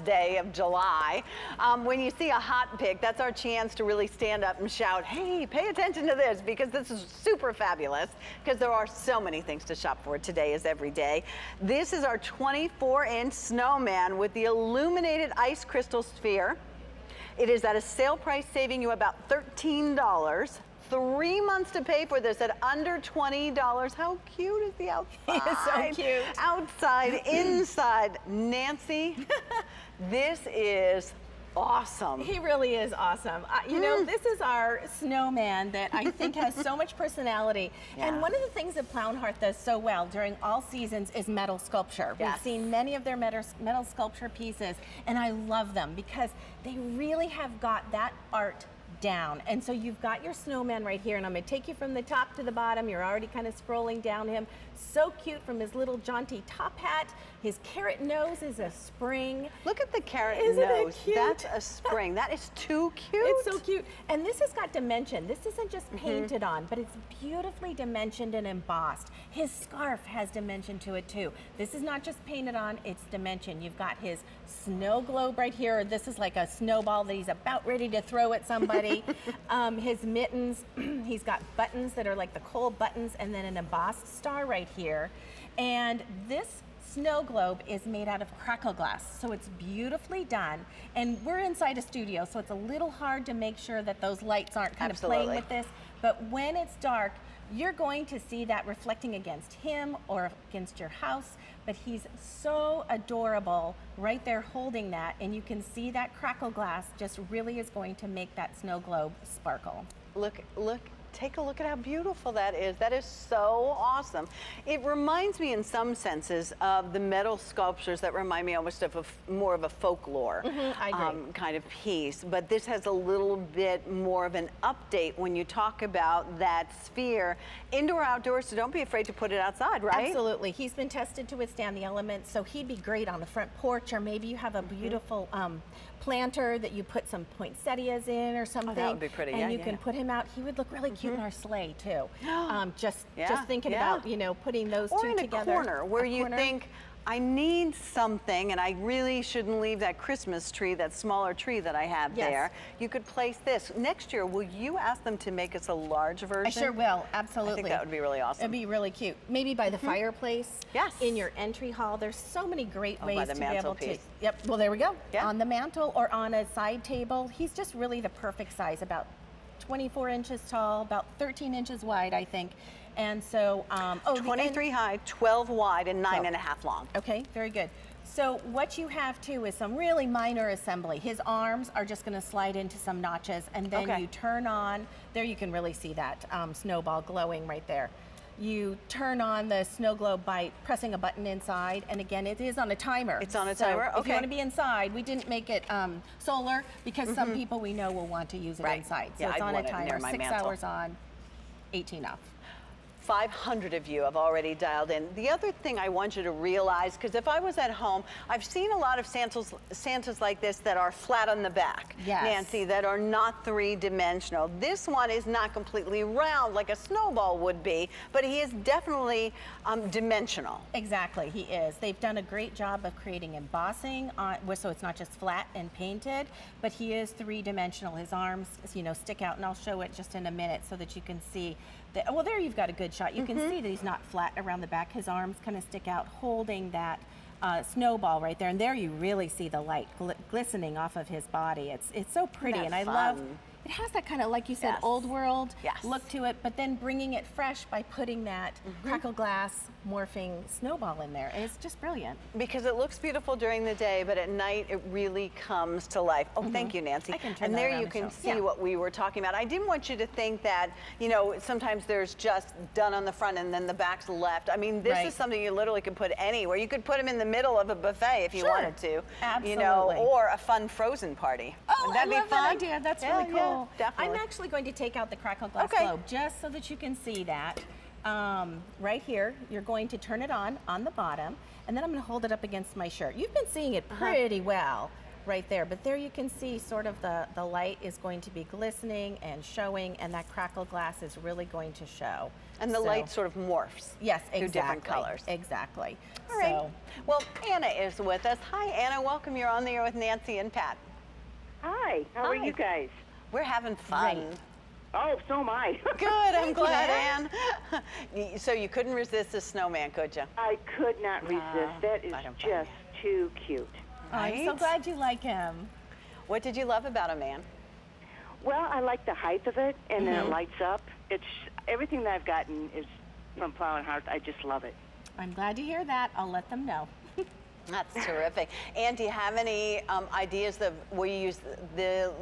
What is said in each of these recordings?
day of July. When you see a hot pick, that's our chance to really stand up and shout, hey, pay attention to this, because this is super fabulous, because there are so many things to shop for. Today is every day. This is our 24-inch Snowman with the Illuminated Ice Crystal Sphere. It is at a sale price, saving you about $13. 3 months to pay for this at under $20. How cute is the outside? He is so cute. Outside, inside. Nancy, this is awesome. He really is awesome. You know, this is our Snowman that I think has so much personality. Yeah. And one of the things that Plow and Hearth does so well during all seasons is metal sculpture. Yes. We've seen many of their metal sculpture pieces, and I love them because they really have got that art down. And so you've got your Snowman right here, and I'm going to take you from the top to the bottom. You're already kind of scrolling down him. So cute, from his little jaunty top hat. His carrot nose is a spring. Look at the carrot Isn't it nose. cute? That's a spring. That is too cute. It's so cute. And this has got dimension. This isn't just painted on, but it's beautifully dimensioned and embossed. His scarf has dimension to it too. This is not just painted on, it's dimension. You've got his snow globe right here. This is like a snowball that he's about ready to throw at somebody. His mittens, he's got buttons that are like the coal buttons, and then an embossed star right here. And this snow globe is made out of crackle glass, so it's beautifully done. And we're inside a studio, so it's a little hard to make sure that those lights aren't kind of playing with this. But when it's dark, you're going to see that reflecting against him or against your house. But he's so adorable right there holding that, and you can see that crackle glass just really is going to make that snow globe sparkle. Look, take a look at how beautiful that is. That is so awesome. It reminds me in some senses of the metal sculptures that remind me almost of more of a folklore I agree. kind of piece. But this has a little bit more of an update when you talk about that sphere. Indoor, outdoor, so don't be afraid to put it outside, right? Absolutely. He's been tested to withstand the elements, so he'd be great on the front porch, or maybe you have a beautiful planter that you put some poinsettias in or something. Oh, that would be pretty. And you can put him out. He would look really cute in our sleigh too. Just thinking about, you know, putting those or two in together. a corner where you think, I need something, and I really shouldn't leave that Christmas tree, that smaller tree that I have there. You could place this. Next year, will you ask them to make us a large version? I sure will, absolutely. I think that would be really awesome. It'd be really cute. Maybe by the fireplace. Yes. In your entry hall. There's so many great ways by the to be able to. mantelpiece. Yep, well there we go. Yeah. On the mantle or on a side table. He's just really the perfect size, about 24 inches tall, about 13 inches wide, I think. And so, 23 high, 12 wide, and 9.5 long. Okay, very good. So what you have too is some really minor assembly. His arms are just going to slide into some notches, and then you turn on, there you can really see that snowball glowing right there. You turn on the snow globe by pressing a button inside, and again, it is on a timer. It's on a timer, If you want to be inside, we didn't make it solar because some people we know will want to use it inside. So it's on a timer, 6 hours on, 18 off. 500 of you have already dialed in. The other thing I want you to realize, because if I was at home, I've seen a lot of Santas like this that are flat on the back, Nancy, that are not three-dimensional. This one is not completely round like a snowball would be, but he is definitely dimensional. Exactly, he is. They've done a great job of creating embossing, so it's not just flat and painted, but he is three-dimensional. His arms, you know, stick out, and I'll show it just in a minute so that you can see. Well, there you've got a good shot. You can see that he's not flat around the back. His arms kind of stick out, holding that snowball right there. And there you really see the light glistening off of his body. It's so pretty, and I love. It has that kind of, like you said, old world look to it, but then bringing it fresh by putting that crackle glass morphing snowball in there. And it's just brilliant. Because it looks beautiful during the day, but at night it really comes to life. Oh, thank you, Nancy. I can turn and that there around you and can show. see what we were talking about. I didn't want you to think that, you know, sometimes there's just done on the front and then the back's left. I mean, this is something you literally could put anywhere. You could put him in the middle of a buffet if you wanted to. Absolutely. You know, or a fun frozen party. Oh, Would that be love fun? that idea. That's really cool. Yeah, definitely. I'm actually going to take out the crackle glass globe just so that you can see that. Right here, you're going to turn it on the bottom, and then I'm going to hold it up against my shirt. You've been seeing it pretty well. right there. But there you can see sort of the light is going to be glistening and showing, and that crackle glass is really going to show. And the light sort of morphs. Yes, exactly. Through different colors. Exactly. All right. Well, Anna is with us. Hi, Anna. Welcome. You're on the air with Nancy and Pat. Hi. How are you guys? We're having fun. Great. Oh, so am I. Good. I'm glad, Ann. So you couldn't resist the snowman, could you? I could not resist. That is just too cute. Right? I'm so glad you like him. What did you love about him, Ann? Well, I like the height of it, and then it lights up. It's everything that I've gotten is from Plow and Hearth. I just love it. I'm glad to hear that. I'll let them know. That's terrific. And do you have any ideas of where you use the,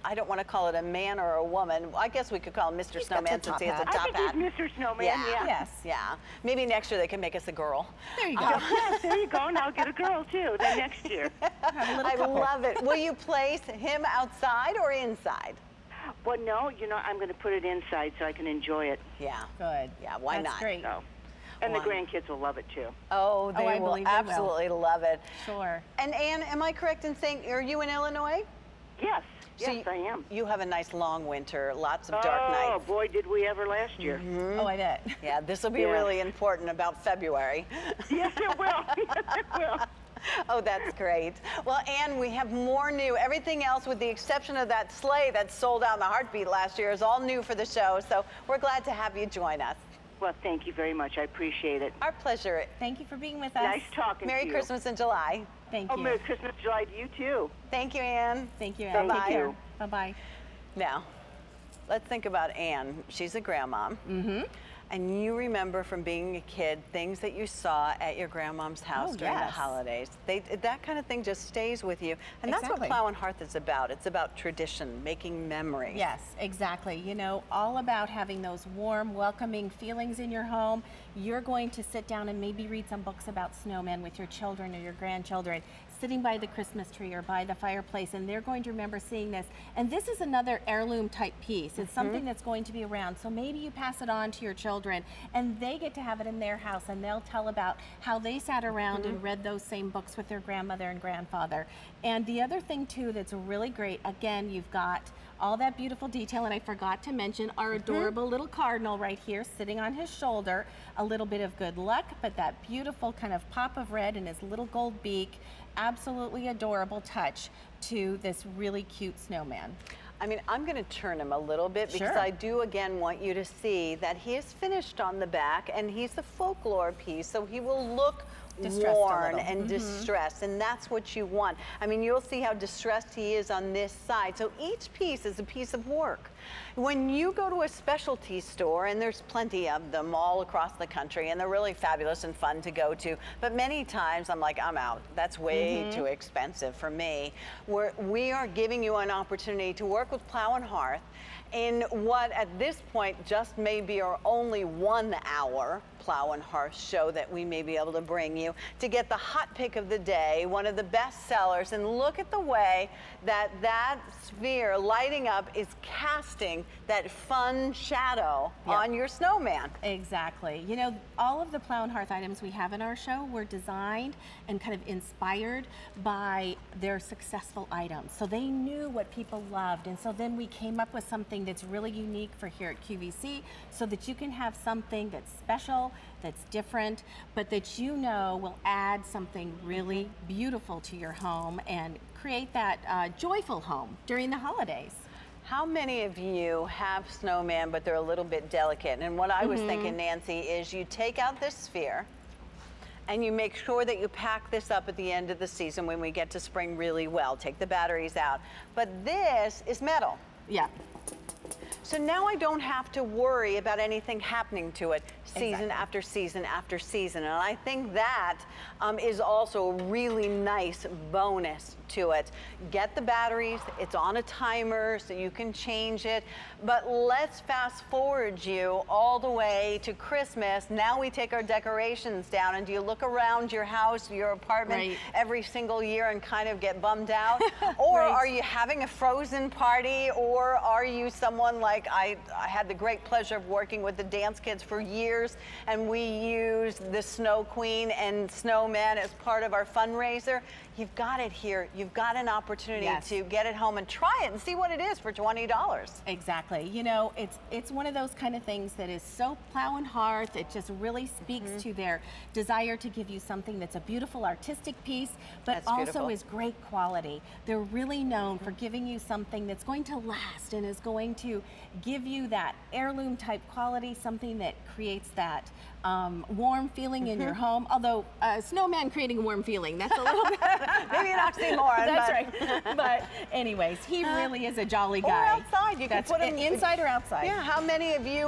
I don't want to call it a man or a woman. I guess we could call him Mr. Snowman since he has a top hat. I think he's Mr. Snowman, yeah. Yes. Yeah. Maybe next year they can make us a girl. There you go. Yes, there you go, and I'll get a girl, too, then next year. I love it. Will you place him outside or inside? Well, no, I'm going to put it inside so I can enjoy it. Yeah. Good. Yeah, why That's not? great. So. And the grandkids will love it, too. Oh, they will absolutely love it. Sure. And Ann, am I correct in saying, are you in Illinois? Yes. So Yes, I am. You have a nice long winter, lots of dark nights. Oh, boy, did we ever last year. Oh, I bet. Yeah, this will be really important about February. Yes, it will. Yes, it will. Oh, that's great. Well, Ann, we have more new. Everything else, with the exception of that sleigh that sold out in the heartbeat last year, is all new for the show. So we're glad to have you join us. Well, thank you very much. I appreciate it. Our pleasure. Thank you for being with us. Nice talking to you. Merry Christmas in July. Thank Oh, you. Merry Christmas, July to you, too. Thank you, Ann. Thank you, Bye-bye. Ann. Take care. Bye-bye. Now, let's think about Ann. She's a grandmom. Mm-hmm. And you remember from being a kid things that you saw at your grandmom's house during the holidays. That kind of thing just stays with you. And that's what Plow and Hearth is about. It's about tradition, making memories. Yes, exactly. All about having those warm, welcoming feelings in your home. You're going to sit down and maybe read some books about snowmen with your children or your grandchildren, sitting by the Christmas tree or by the fireplace, and they're going to remember seeing this. And this is another heirloom type piece. It's something that's going to be around. So maybe you pass it on to your children and they get to have it in their house, and they'll tell about how they sat around and read those same books with their grandmother and grandfather. And the other thing too that's really great, again, you've got all that beautiful detail, and I forgot to mention our adorable little cardinal right here sitting on his shoulder. A little bit of good luck, but that beautiful kind of pop of red in his little gold beak. Absolutely adorable touch to this really cute snowman. I mean, I'm going to turn him a little bit because I do, again, want you to see that he is finished on the back, and he's a folklore piece, so he will look worn and distressed, and that's what you want. I mean, you'll see how distressed he is on this side. So each piece is a piece of work. When you go to a specialty store, and there's plenty of them all across the country, and they're really fabulous and fun to go to, but many times I'm like, I'm out. That's way too expensive for me. We are giving you an opportunity to work with Plow and Hearth in what at this point just may be our only 1 hour Plow and Hearth show that we may be able to bring you to get the hot pick of the day, one of the best sellers. And look at the way that that sphere lighting up is casting that fun shadow on your snowman. Exactly. All of the Plow and Hearth items we have in our show were designed and kind of inspired by their successful items. So they knew what people loved, and so then we came up with something that's really unique for here at QVC, so that you can have something that's special, that's different, but that will add something really beautiful to your home and create that joyful home during the holidays. How many of you have snowman, but they're a little bit delicate? And what I was thinking, Nancy, is you take out this sphere and you make sure that you pack this up at the end of the season when we get to spring really well. Take the batteries out. But this is metal. Yeah. So now I don't have to worry about anything happening to it season after season after season. And I think that is also a really nice bonus to it. Get the batteries, it's on a timer so you can change it. But let's fast forward you all the way to Christmas. Now we take our decorations down, and do you look around your house, your apartment every single year and kind of get bummed out? Or are you having a frozen party? Or are you someone like like. I had the great pleasure of working with the dance kids for years, and we used the Snow Queen and Snowman as part of our fundraiser. You've got it here. You've got an opportunity to get it home and try it and see what it is for $20. Exactly. You know, it's one of those kind of things that is so Plow and Hearth. It just really speaks to their desire to give you something that's a beautiful artistic piece, but That's also beautiful. is great quality. They're really known for giving you something that's going to last and is going to give you that heirloom type quality, something that creates that warm feeling in your home. Although Snowman creating a warm feeling, that's a little bit Maybe an oxymoron. That's but right. But anyways, he really is a jolly Or guy. outside. You can That's put him inside or outside. Yeah, how many of you